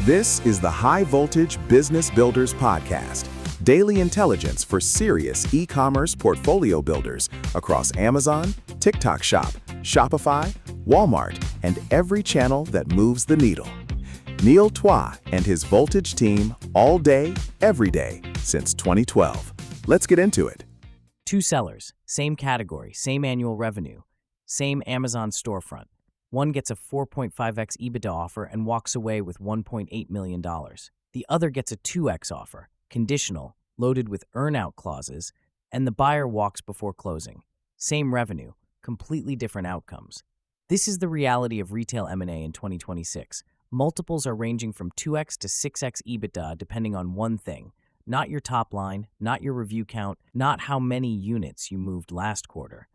This is the High Voltage Business Builders Podcast, daily intelligence for serious e-commerce portfolio builders across Amazon, TikTok Shop, Shopify, Walmart, and every channel that moves the needle. Neil Twa and his Voltage team all day, every day since 2012. Let's get into it. Two sellers, same category, same annual revenue, same Amazon storefront. One gets a 4.5x EBITDA offer and walks away with $1.8 million. The other gets a 2x offer, conditional, loaded with earn-out clauses, and the buyer walks before closing. Same revenue, completely different outcomes. This is the reality of retail M&A in 2026. Multiples are ranging from 2x to 6x EBITDA depending on one thing. Not your top line, not your review count, not how many units you moved last quarter.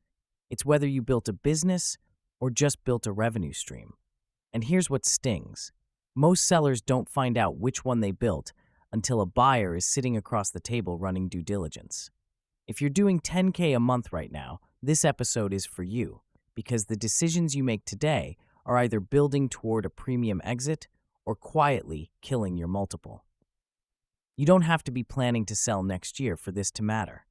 It's whether you built a business or just built a revenue stream. And here's what stings. Most sellers don't find out which one they built until a buyer is sitting across the table running due diligence. If you're doing $10K a month right now, this episode is for you, because the decisions you make today are either building toward a premium exit or quietly killing your multiple. You don't have to be planning to sell next year for this to matter.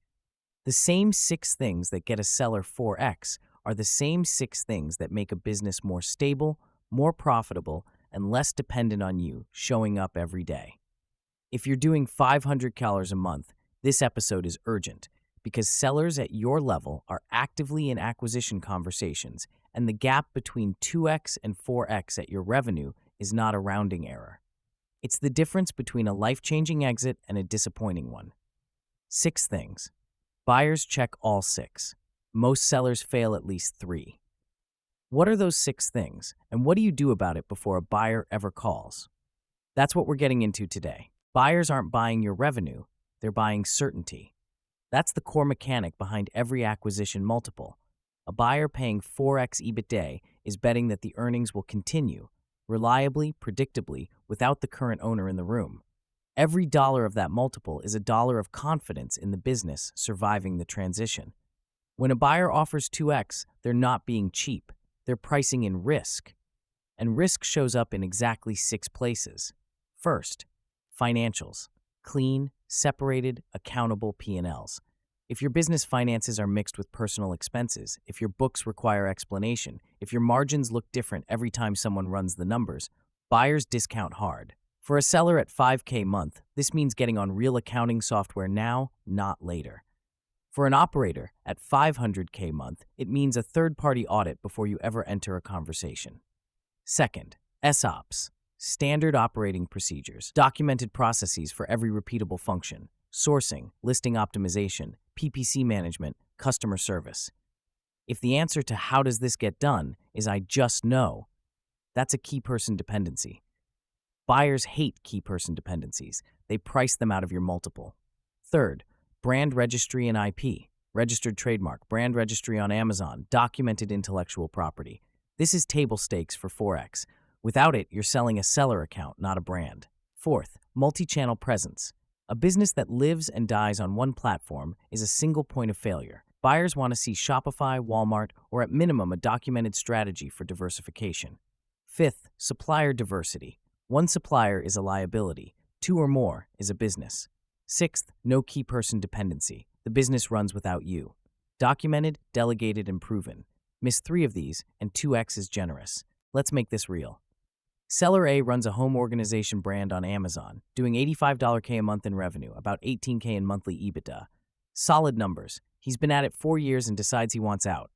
The same 6 things that get a seller 4x are the same 6 things that make a business more stable, more profitable, and less dependent on you showing up every day. If you're doing $500 a month, this episode is urgent because sellers at your level are actively in acquisition conversations, and the gap between 2x and 4x at your revenue is not a rounding error. It's the difference between a life-changing exit and a disappointing one. 6 things. Buyers check all 6. Most sellers fail at least 3. What are those 6 things, and what do you do about it before a buyer ever calls? That's what we're getting into today. Buyers aren't buying your revenue, they're buying certainty. That's the core mechanic behind every acquisition multiple. A buyer paying 4x EBITDA is betting that the earnings will continue, reliably, predictably, without the current owner in the room. Every dollar of that multiple is a dollar of confidence in the business surviving the transition. When a buyer offers 2x, they're not being cheap. They're pricing in risk. And risk shows up in exactly 6 places. First, financials. Clean, separated, accountable P&Ls. If your business finances are mixed with personal expenses, if your books require explanation, if your margins look different every time someone runs the numbers, buyers discount hard. For a seller at 5K a month, this means getting on real accounting software now, not later. For an operator at 500K a month, it means a third-party audit before you ever enter a conversation. Second, SOPs, standard operating procedures, documented processes for every repeatable function, sourcing, listing optimization, PPC management, customer service. If the answer to how does this get done is I just know, that's a key person dependency. Buyers hate key person dependencies. They price them out of your multiple. Third, brand registry and IP, registered trademark, brand registry on Amazon, documented intellectual property. This is table stakes for 4x. Without it, you're selling a seller account, not a brand. Fourth, multi-channel presence. A business that lives and dies on one platform is a single point of failure. Buyers want to see Shopify, Walmart, or at minimum a documented strategy for diversification. Fifth, supplier diversity. One supplier is a liability. 2 or more is a business. Sixth, no key person dependency. The business runs without you. Documented, delegated, and proven. Miss 3 of these, and 2x is generous. Let's make this real. Seller A runs a home organization brand on Amazon, doing $85K a month in revenue, about $18K in monthly EBITDA. Solid numbers. He's been at it 4 years and decides he wants out.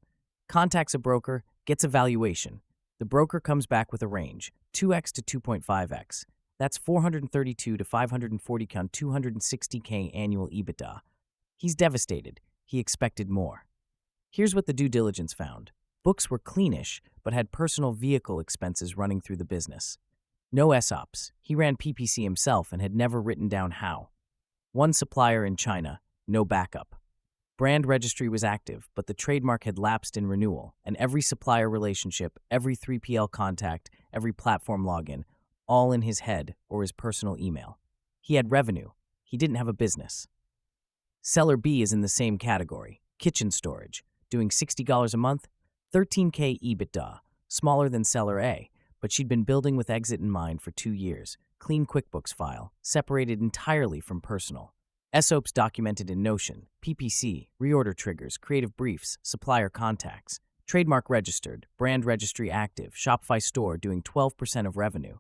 Contacts a broker, gets a valuation. The broker comes back with a range, 2x to 2.5x. That's 432 to 540 count 260K annual EBITDA. He's devastated. He expected more. Here's what the due diligence found. Books were cleanish, but had personal vehicle expenses running through the business. No SOPs. He ran PPC himself and had never written down how. One supplier in China, no backup. Brand registry was active, but the trademark had lapsed in renewal, and every supplier relationship, every 3PL contact, every platform login, all in his head or his personal email. He had revenue. He didn't have a business. Seller B is in the same category, kitchen storage, doing $60 a month, 13K EBITDA, smaller than Seller A, but she'd been building with exit in mind for 2 years. clean QuickBooks file, separated entirely from personal. SOPs documented in Notion, PPC, reorder triggers, creative briefs, supplier contacts. Trademark registered, brand registry active, Shopify store doing 12% of revenue.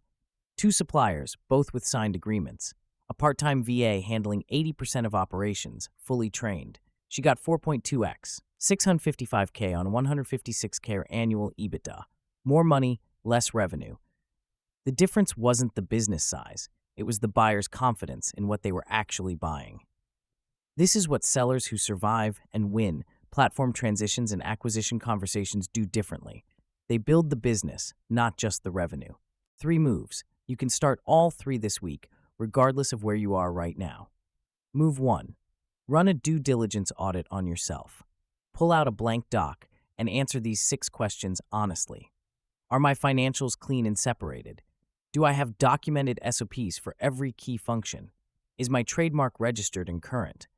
2 suppliers, both with signed agreements. A part-time VA handling 80% of operations, fully trained. She got 4.2x, $655K on 156K annual EBITDA. More money, less revenue. The difference wasn't the business size, it was the buyer's confidence in what they were actually buying. This is what sellers who survive and win platform transitions and acquisition conversations do differently. They build the business, not just the revenue. 3 moves. You can start all 3 this week, regardless of where you are right now. Move 1. Run a due diligence audit on yourself. Pull out a blank doc and answer these 6 questions honestly. Are my financials clean and separated? Do I have documented SOPs for every key function? Is my trademark registered and current?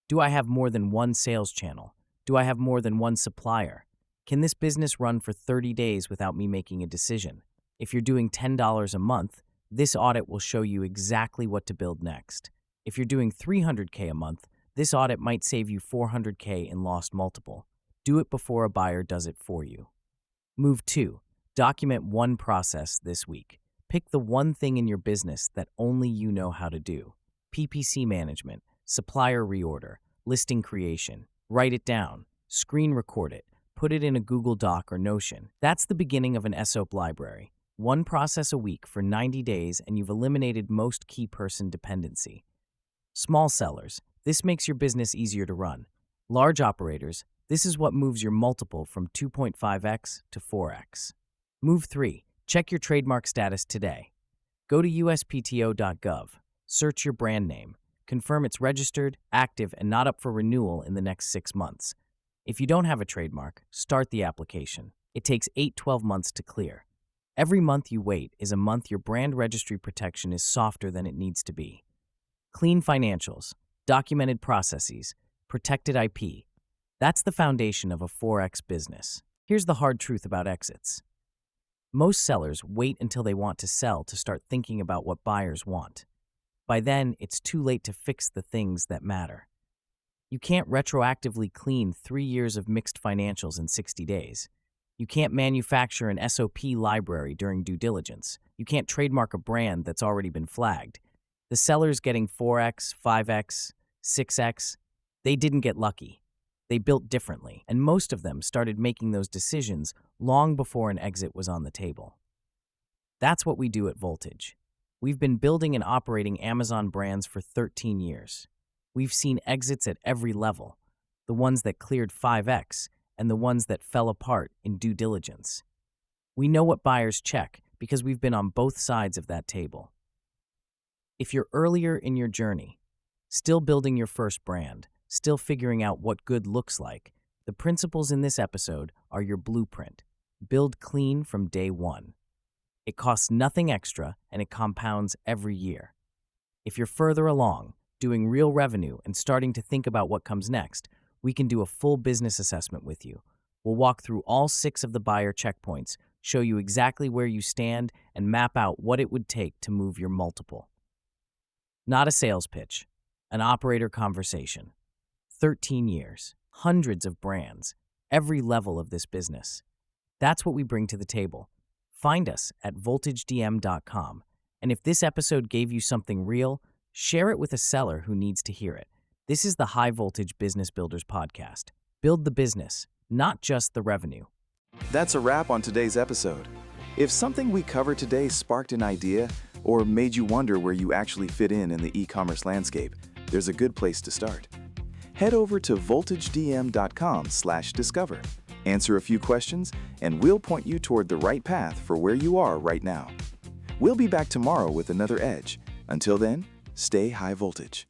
Do I have more than one sales channel? Do I have more than one supplier? Can this business run for 30 days without me making a decision? If you're doing $10 a month, this audit will show you exactly what to build next. If you're doing $300K a month, this audit might save you $400K in lost multiple. Do it before a buyer does it for you. Move 2. Document one process this week. Pick the one thing in your business that only you know how to do. PPC management, supplier reorder, listing creation. Write it down, screen record it, put it in a Google Doc or Notion. That's the beginning of an SOP library. One process a week for 90 days and you've eliminated most key person dependency. Small sellers, this makes your business easier to run. Large operators, this is what moves your multiple from 2.5x to 4x. Move 3. Check your trademark status today. Go to uspto.gov, search your brand name, confirm it's registered, active, and not up for renewal in the next 6 months. If you don't have a trademark, start the application. It takes 8-12 months to clear. Every month you wait is a month your brand registry protection is softer than it needs to be. Clean financials, documented processes, protected IP. That's the foundation of a 4x business. Here's the hard truth about exits. Most sellers wait until they want to sell to start thinking about what buyers want. By then, it's too late to fix the things that matter. You can't retroactively clean 3 years of mixed financials in 60 days. You can't manufacture an SOP library during due diligence. You can't trademark a brand that's already been flagged. The sellers getting 4x, 5x, 6x, they didn't get lucky. They built differently, and most of them started making those decisions long before an exit was on the table. That's what we do at Voltage. We've been building and operating Amazon brands for 13 years. We've seen exits at every level, the ones that cleared 5x and the ones that fell apart in due diligence. We know what buyers check because we've been on both sides of that table. If you're earlier in your journey, still building your first brand, still figuring out what good looks like, the principles in this episode are your blueprint. Build clean from day one. It costs nothing extra and it compounds every year. If you're further along, doing real revenue and starting to think about what comes next, we can do a full business assessment with you. We'll walk through all 6 of the buyer checkpoints, show you exactly where you stand, and map out what it would take to move your multiple. Not a sales pitch, an operator conversation. 13 years, hundreds of brands, every level of this business. That's what we bring to the table. Find us at voltagedm.com. And if this episode gave you something real, share it with a seller who needs to hear it. This is the High Voltage Business Builders podcast. Build the business, not just the revenue. That's a wrap on today's episode. If something we covered today sparked an idea or made you wonder where you actually fit in the e-commerce landscape, there's a good place to start. Head over to voltagedm.com/discover. Answer a few questions, and we'll point you toward the right path for where you are right now. We'll be back tomorrow with another edge. Until then, stay high voltage.